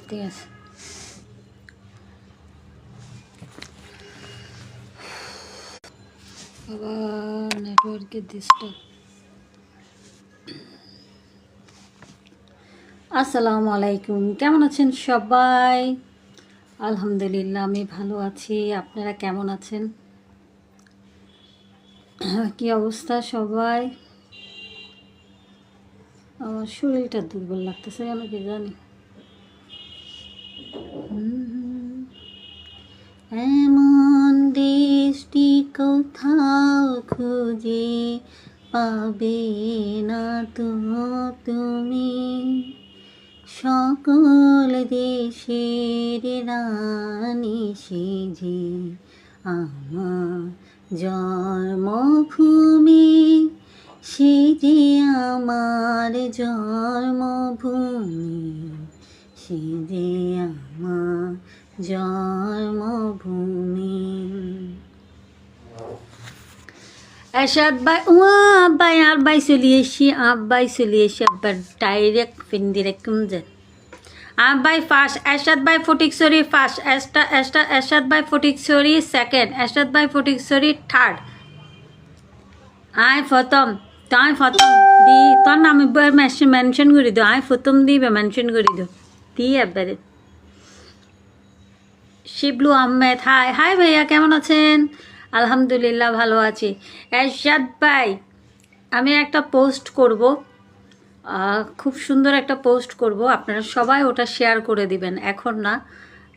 ঠিক আছে। আবার নেটওয়ার্কের ডিস্টার্ব। আসসালামু আলাইকুম, কেমন আছেন সবাই? আলহামদুলিল্লাহ আমি ভালো আছি। আপনারা কেমন আছেন? কি অবস্থা সবাই? আমার শরীরটা দুর্বল লাগতেছে কেন কি জানি। এমন দেশটি কোথাও খুঁজে পাবে না তো তুমি, সকল দেশের রানী সেজে আমার জন্মভূমি, সে যে আমার জন্মভূমি, সে যে আমার জন্মভূমি। এরশাদ ভাই, ও আব্বাই আব্বাই চলে এসছি, আব্বাই চলে এসছি, আব্বার ডাইরেক্ট ফিন্দিরে কমছে। আব্বাই ফার্স্ট, এরশাদ ভাই ফটিকছড়ি ফার্স্ট, এরশাদ ভাই ফটিকছড়ি সেকেন্ড, এরশাদ ভাই ফটিকছড়ি থার্ড। আয় প্রথম, তাই প্রথম দি তোর নাম মেনশন করে দিও, আয় প্রথম দিবে মেনশন করে দিও দি একবারে। শিবলু আহমেদ, হাই হাই ভাইয়া, কেমন আছেন? আলহামদুলিল্লাহ ভালো আছি। এরশাদ ভাই, আমি একটা পোস্ট করব, খুব সুন্দর একটা পোস্ট করব, আপনারা সবাই ওটা শেয়ার করে দিবেন। এখন না,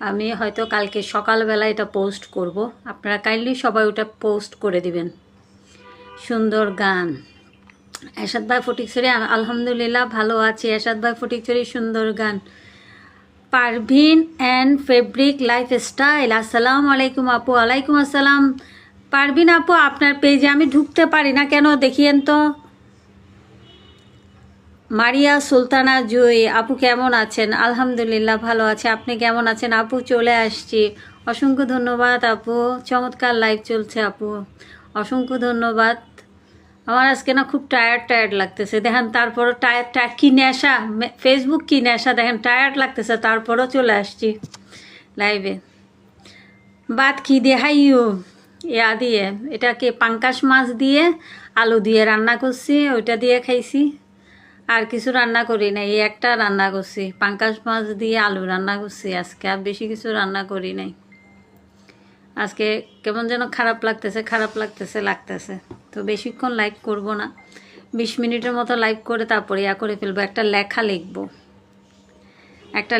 আমি হয়তো কালকে সকালবেলা এটা পোস্ট করব, আপনারা কাইন্ডলি সবাই ওটা পোস্ট করে দিবেন। সুন্দর গান। এরশাদ ভাই ফটিকছড়ি, আলহামদুলিল্লাহ ভালো আছি। এরশাদ ভাই ফটিকছড়ি সুন্দর গান। পারভিন অ্যান্ড ফেব্রিক লাইফস্টাইল, আসসালামু আলাইকুম আপু। ওয়ালাইকুম আসসালাম। পারভিন আপু, আপনার পেজে আমি ঢুকতে পারি না কেন দেখিয়েন তো। মারিয়া সুলতানা জুই আপু, কেমন আছেন? আলহামদুলিল্লাহ ভালো আছে, আপনি কেমন আছেন আপু? চলে আসছি, অসংখ্য ধন্যবাদ আপু, চমৎকার লাইভ চলছে আপু, অসংখ্য ধন্যবাদ। আমার আজকে না খুব টায়ার্ড লাগতেছে, দেখেন, তারপরও টায়ার্ড কি নেশা, ফেসবুক কি নেশা, দেখেন টায়ার্ড লাগতেছে তারপরও চলে আসছি লাইভে। ভাত কি দিয়ে হাইও ইয়া দিয়ে, এটাকে পাঙ্কাশ মাছ দিয়ে আলু দিয়ে রান্না করছি, ওইটা দিয়ে খাইছি, আর কিছু রান্না করি নাই, এই একটা রান্না করছি, পাঙ্কাশ মাছ দিয়ে আলু রান্না করছি আজকে, আর বেশি কিছু রান্না করি নাই। আজকে কেমন যেন খারাপ লাগতেছে, তো বেশিক্ষণ লাইভ করব না, 20 মিনিটের মতো লাইভ করে তারপরে ইয়া করে ফেলবো, একটা লেখা লিখবো, একটা